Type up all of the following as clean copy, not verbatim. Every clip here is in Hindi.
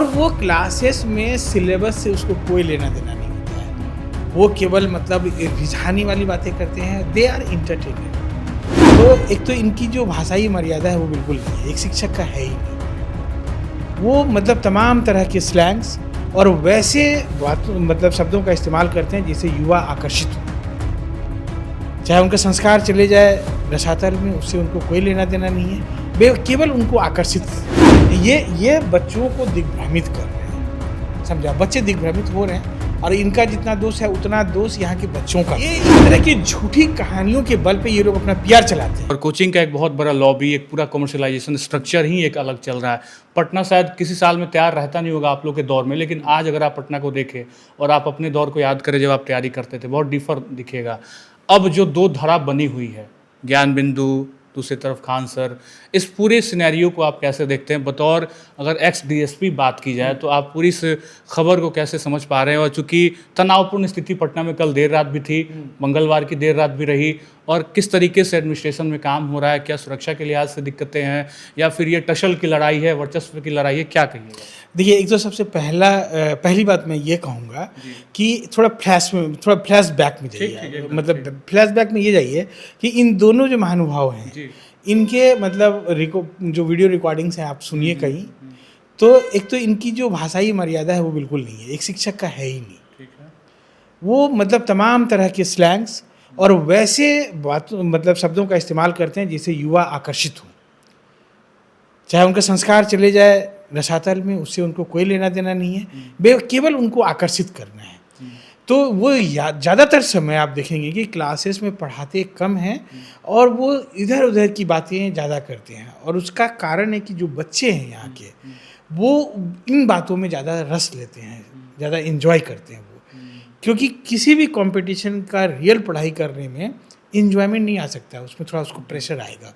और वो क्लासेस में सिलेबस से उसको कोई लेना देना नहीं होता है। वो केवल मतलब रिझाने वाली बातें करते हैं। They are entertainer. तो एक तो इनकी जो भाषाई मर्यादा है वो बिल्कुल नहीं है, एक शिक्षक का है ही नहीं। वो मतलब तमाम तरह के स्लैंग्स और वैसे बात मतलब शब्दों का इस्तेमाल करते हैं जिससे युवा आकर्षित हो। चाहे उनका संस्कार चले जाए रसातल में, उससे उनको कोई लेना देना नहीं है। वे केवल उनको आकर्षित ये बच्चों को दिग्भ्रमित कर रहे हैं। समझा, बच्चे दिग्भ्रमित हो रहे हैं और इनका जितना दोष है उतना दोष यहाँ के बच्चों का। ये इस तरह की झूठी कहानियों के बल पे ये लोग अपना पीआर चलाते हैं। और कोचिंग का एक बहुत बड़ा लॉबी, एक पूरा कमर्शियलाइजेशन स्ट्रक्चर ही एक अलग चल रहा है। पटना शायद किसी साल में तैयार रहता नहीं होगा आप लोग के दौर में, लेकिन आज अगर आप पटना को देखें और आप अपने दौर को याद करें जब आप तैयारी करते थे, बहुत डिफर दिखेगा। अब जो दो धारा बनी हुई है, ज्ञान बिंदु, दूसरी तरफ खान सर, इस पूरे सिनेरियो को आप कैसे देखते हैं? बतौर अगर एक्स डीएसपी बात की जाए तो आप पूरी इस खबर को कैसे समझ पा रहे हैं? और चूंकि तनावपूर्ण स्थिति पटना में कल देर रात भी थी, मंगलवार की देर रात भी रही, और किस तरीके से एडमिनिस्ट्रेशन में काम हो रहा है, क्या सुरक्षा के लिहाज से दिक्कतें हैं या फिर ये टसल की लड़ाई है, वर्चस्व की लड़ाई है, क्या कहिएगा? देखिए, एक तो सबसे पहली बात मैं ये कहूँगा कि थोड़ा फ्लैश बैक में जाइए। मतलब फ्लैश बैक में ये जाइए कि इन दोनों जो महानुभाव हैं, इनके मतलब जो वीडियो रिकॉर्डिंग्स हैं आप सुनिए कहीं, तो एक तो इनकी जो भाषाई मर्यादा है वो बिल्कुल नहीं है, एक शिक्षक का है ही नहीं। ठीक है। वो मतलब तमाम तरह के स्लैंग्स और वैसे बात मतलब शब्दों का इस्तेमाल करते हैं जिससे युवा आकर्षित हो। चाहे उनका संस्कार चले जाए रसातल में, उससे उनको कोई लेना देना नहीं है। वे केवल उनको आकर्षित करना है। तो वो ज़्यादातर समय आप देखेंगे कि क्लासेस में पढ़ाते कम हैं और वो इधर उधर की बातें ज़्यादा करते हैं। और उसका कारण है कि जो बच्चे हैं यहाँ के, वो इन बातों में ज़्यादा रस लेते हैं, ज़्यादा इन्जॉय करते हैं वो। क्योंकि किसी भी कंपटीशन का रियल पढ़ाई करने में इन्जॉयमेंट नहीं आ सकता, उसमें थोड़ा उसको प्रेशर आएगा।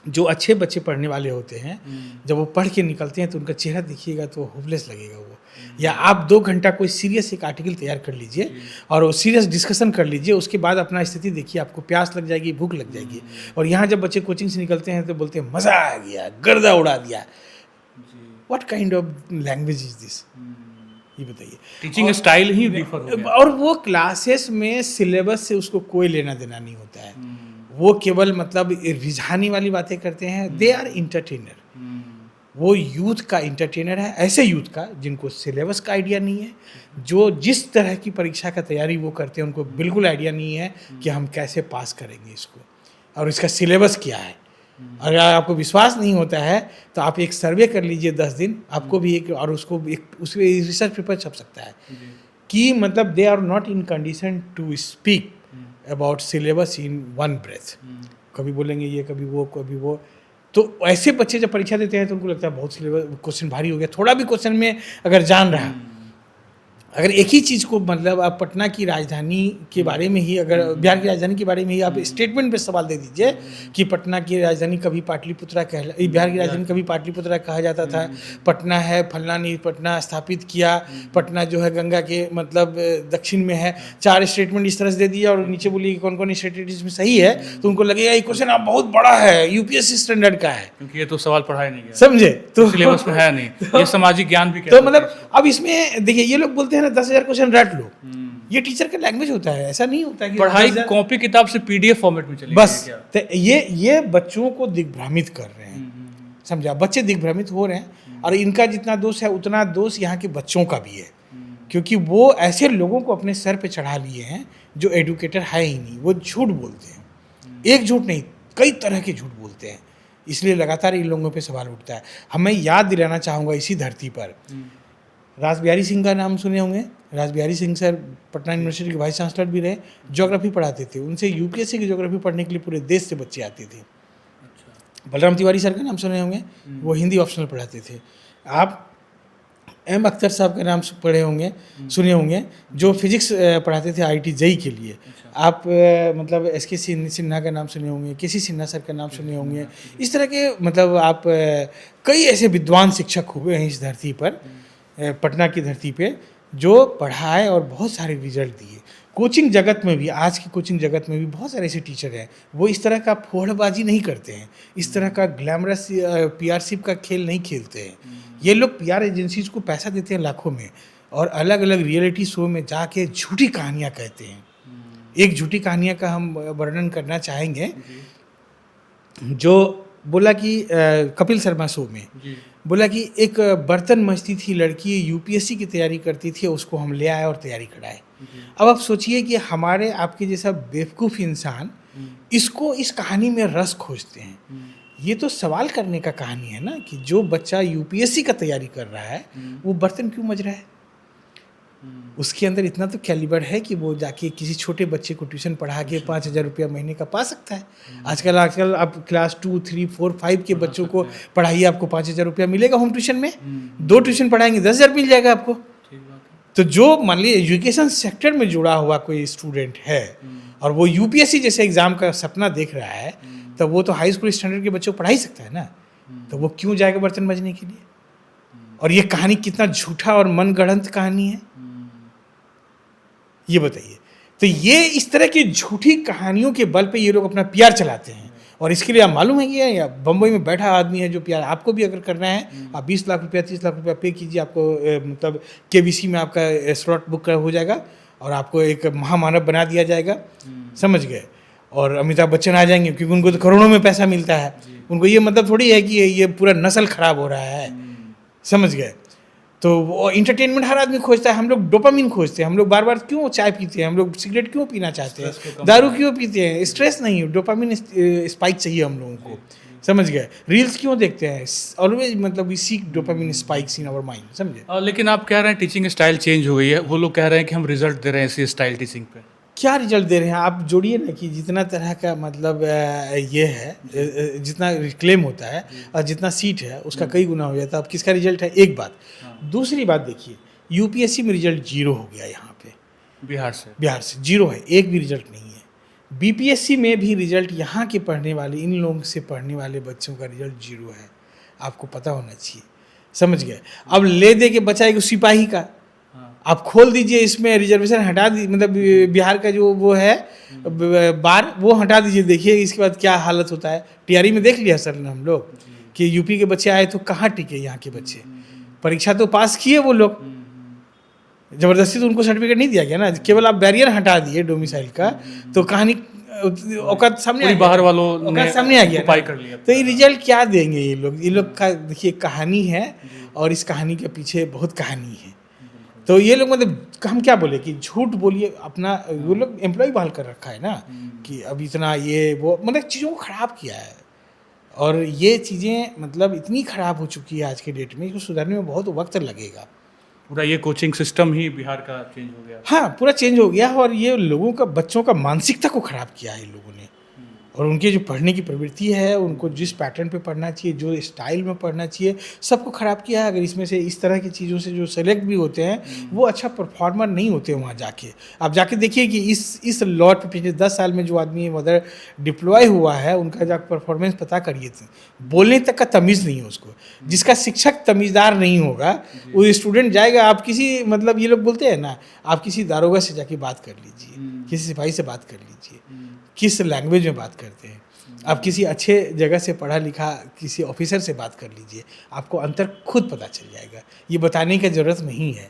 जो अच्छे बच्चे पढ़ने वाले होते हैं, जब वो पढ़ के निकलते हैं तो उनका चेहरा देखिएगा तो होपलेस लगेगा वो। या आप 2 घंटा कोई सीरियस एक आर्टिकल तैयार कर लीजिए और वो सीरियस डिस्कशन कर लीजिए, उसके बाद अपना स्थिति देखिए, आपको प्यास लग जाएगी, भूख लग जाएगी। और यहाँ जब बच्चे कोचिंग से निकलते हैं तो बोलते हैं मज़ा आ गया, गर्दा उड़ा दिया। What kind of language is this? ये बताइए। टीचिंग स्टाइल ही डिफर हो गया। और वो क्लासेस में सिलेबस से उसको कोई लेना देना नहीं होता है। वो केवल मतलब रिझाने वाली बातें करते हैं। They are entertainer. वो यूथ का इंटरटेनर है, ऐसे यूथ का जिनको सिलेबस का आइडिया नहीं है, जो जिस तरह की परीक्षा का तैयारी वो करते हैं उनको बिल्कुल आइडिया नहीं है कि हम कैसे पास करेंगे इसको और इसका सिलेबस क्या है। अगर आपको विश्वास नहीं होता है तो आप एक सर्वे कर लीजिए 10 दिन, आपको भी एक और उसको एक उसमें रिसर्च पेपर छप सकता है कि मतलब they are not in condition to speak about syllabus in one breath. कभी बोलेंगे ये, कभी वो, कभी वो। तो ऐसे बच्चे जब परीक्षा देते हैं तो उनको लगता है बहुत सिलेबस क्वेश्चन भारी हो गया। थोड़ा भी क्वेश्चन में अगर जान रहा, अगर एक ही चीज़ को मतलब आप पटना की राजधानी के बारे में ही, अगर बिहार की राजधानी के बारे में ही आप स्टेटमेंट पे सवाल दे दीजिए कि पटना की राजधानी कभी पाटलिपुत्रा बिहार की राजधानी कभी पाटलिपुत्रा कहा जाता था, पटना है फलना नहीं पटना स्थापित किया, पटना जो है गंगा के मतलब दक्षिण में है, 4 स्टेटमेंट इस तरह से दे दिया और नीचे बोलिए कौन कौन स्टेटमेंट इसमें सही है, तो उनको लगेगा ये क्वेश्चन आप बहुत बड़ा है, यूपीएससी स्टैंडर्ड का है, क्योंकि ये तो सवाल पढ़ाया नहीं गया, समझे? तो सिलेबस में है नहीं, ये सामाजिक ज्ञान भी तो मतलब अब इसमें देखिए, ये लोग बोलते हैं ना 10,000 क्वेश्चन रट लो, ये टीचर का लैंग्वेज होता है। ऐसा नहीं होता कि पढ़ाई कॉपी किताब से पीडीएफ फॉर्मेट में चली बस। तो ये बच्चों को दिग्भ्रमित कर रहे हैं। समझा, बच्चे दिग्भ्रमित हो रहे हैं और इनका जितना दोष है उतना दोष यहाँ के बच्चों का भी है। क्योंकि वो ऐसे लोगों को अपने सर पे चढ़ा लिए हैं जो एडुकेटर है ही नहीं। वो झूठ बोलते हैं, एक झूठ नहीं कई तरह के झूठ बोलते हैं, इसलिए लगातार इन लोगों पे सवाल उठता है। हमें याद दिलाना चाहूँगा इसी धरती पर, रासबिहारी सिंह का नाम सुने होंगे। रासबिहारी सिंह सर पटना यूनिवर्सिटी के वाइस चांसलर भी रहे, ज्योग्राफी पढ़ाते थे। उनसे यूपीएससी की ज्योग्राफी पढ़ने के लिए पूरे देश से बच्चे आते थे। बलराम तिवारी सर का नाम सुने होंगे, वो हिंदी ऑप्शनल पढ़ाते थे। आप एम अख्तर साहब का नाम पढ़े होंगे, सुने होंगे, जो फिजिक्स पढ़ाते थे आईआईटी जेईई के लिए। आप मतलब एसके सिन्हा का नाम सुने होंगे, केसी सिन्हा सर का नाम सुने होंगे। इस तरह के मतलब आप कई ऐसे विद्वान शिक्षक हुए हैं इस धरती पर, पटना की धरती पे, जो पढ़ाए और बहुत सारे रिजल्ट दिए। कोचिंग जगत में भी, आज की कोचिंग जगत में भी बहुत सारे ऐसे टीचर हैं, वो इस तरह का फोड़बाजी नहीं करते हैं, इस तरह का ग्लैमरस पीआरशिप का खेल नहीं खेलते हैं। ये लोग पीआर एजेंसीज को पैसा देते हैं लाखों में, और अलग अलग रियलिटी शो में जाके झूठी कहानियाँ कहते हैं। एक झूठी कहानियाँ का हम वर्णन करना चाहेंगे, जो बोला कि कपिल शर्मा शो में बोला कि एक बर्तन मजती थी लड़की, यूपीएससी की तैयारी करती थी, उसको हम ले आए और तैयारी कराए। अब आप सोचिए कि हमारे आपके जैसा बेवकूफ़ इंसान इसको इस कहानी में रस खोजते हैं। ये तो सवाल करने का कहानी है ना, कि जो बच्चा यूपीएससी का तैयारी कर रहा है वो बर्तन क्यों मज रहा है। उसके अंदर इतना तो कैलिबर है कि वो जाके किसी छोटे बच्चे को ट्यूशन पढ़ा के 5,000 रुपया महीने का पा सकता है। आजकल आप क्लास 2, 3, 4, 5 के बच्चों को पढ़ाइए, आपको 5,000 रुपया मिलेगा होम ट्यूशन में। 2 ट्यूशन पढ़ाएंगे 10,000 मिल जाएगा आपको। तो जो मान लीजिए एजुकेशन सेक्टर में जुड़ा हुआ कोई स्टूडेंट है और वो यूपीएससी जैसे एग्जाम का सपना देख रहा है, तो वो तो हाई स्कूल स्टैंडर्ड के बच्चों को पढ़ा ही सकता है ना। तो वो क्यों जाएगा बर्तन मजने के लिए। और ये कहानी कितना झूठा और मनगढ़ंत कहानी है, ये बताइए। तो ये इस तरह की झूठी कहानियों के बल पे ये लोग अपना पीआर चलाते हैं। और इसके लिए आप मालूम है कि या बम्बई में बैठा आदमी है जो पीआर, आपको भी अगर करना है आप 20 लाख रुपया 30 लाख रुपया पे कीजिए, आपको मतलब केबीसी में आपका स्लॉट बुक हो जाएगा और आपको एक महामानव बना दिया जाएगा, समझ गए। और अमिताभ बच्चन आ जाएंगे, क्योंकि उनको तो करोड़ों में पैसा मिलता है। उनको ये मतलब थोड़ी है कि ये पूरा नस्ल खराब हो रहा है, समझ गए। तो वो इंटरटेनमेंट हर आदमी खोजता है। हम लोग डोपामिन खोजते हैं। हम लोग बार बार क्यों चाय पीते हैं, हम लोग सिगरेट क्यों पीना चाहते हैं, दारू क्यों पीते हैं, स्ट्रेस नहीं, डोपामिन स्पाइक चाहिए हम लोगों को, समझ गए। रील्स क्यों देखते हैं, ऑलवेज मतलब we seek dopamine spikes in our mind, समझे। लेकिन आप कह रहे हैं टीचिंग स्टाइल चेंज हो गई है, वो लोग कह रहे हैं कि हम रिजल्ट दे रहे हैं इसी स्टाइल टीचिंग पे। क्या रिजल्ट दे रहे हैं आप जोड़िए ना, कि जितना तरह का मतलब ये है, जितना क्लेम होता है और जितना सीट है उसका कई गुना हो जाता है। अब किसका रिजल्ट है, एक बात। दूसरी बात देखिए, यूपीएससी में रिजल्ट 0 हो गया यहाँ पे, बिहार से 0 है, एक भी रिजल्ट नहीं है। बीपीएससी में भी रिजल्ट यहाँ के पढ़ने वाले, इन लोगों से पढ़ने वाले बच्चों का रिजल्ट 0 है। आपको पता होना चाहिए, समझ गए। अब ले दे के बचा एक सिपाही का, आप खोल दीजिए, इसमें रिजर्वेशन हटा दीजिए, मतलब बिहार का जो वो है बार, वो हटा दीजिए, देखिए इसके बाद क्या हालत होता है। टीआरई में देख लिया सर ने हम लोग कि यूपी के बच्चे आए तो कहाँ टिके यहाँ के बच्चे। परीक्षा तो पास किए वो लोग, जबरदस्ती तो उनको सर्टिफिकेट नहीं दिया गया ना, केवल आप बैरियर हटा दिए डोमिसाइल का, तो कहानी औकात सामने आ गया, बाहर वालों ने सामने आ गया उपाय कर लिया। तो ये रिजल्ट क्या देंगे ये लोग का देखिए कहानी है, और इस कहानी के पीछे बहुत कहानी है। तो ये लोग मतलब हम क्या बोले कि झूठ बोलिए अपना, वो लोग एम्प्लॉय बहाल कर रखा है ना, कि अब इतना ये वो मतलब चीज़ों को ख़राब किया है। और ये चीज़ें मतलब इतनी ख़राब हो चुकी है आज के डेट में, इसको सुधारने में बहुत वक्त लगेगा। पूरा ये कोचिंग सिस्टम ही बिहार का चेंज हो गया। हाँ, पूरा चेंज हो गया, और ये लोगों का, बच्चों का मानसिकता को ख़राब किया है इन लोगों ने। और उनके जो पढ़ने की प्रवृत्ति है, उनको जिस पैटर्न पे पढ़ना चाहिए, जो स्टाइल में पढ़ना चाहिए, सबको ख़राब किया है। अगर इसमें से इस तरह की चीज़ों से जो सेलेक्ट भी होते हैं वो अच्छा परफॉर्मर नहीं होते वहाँ जाके। आप जाके देखिए कि इस लॉट पे पिछले 10 साल में जो आदमी उधर डिप्लॉय हुआ है, उनका जाकर परफॉर्मेंस पता करिए। बोलने तक का तमीज़ नहीं है उसको। जिसका शिक्षक तमीज़दार नहीं होगा, वो स्टूडेंट जाएगा, आप किसी मतलब ये लोग बोलते हैं ना, आप किसी दारोगा से जाके बात कर लीजिए, किसी सिपाही से बात कर लीजिए, किस लैंग्वेज में बात करते हैं। आप किसी अच्छे जगह से पढ़ा लिखा किसी ऑफिसर से बात कर लीजिए, आपको अंतर खुद पता चल जाएगा। ये बताने की ज़रूरत नहीं है।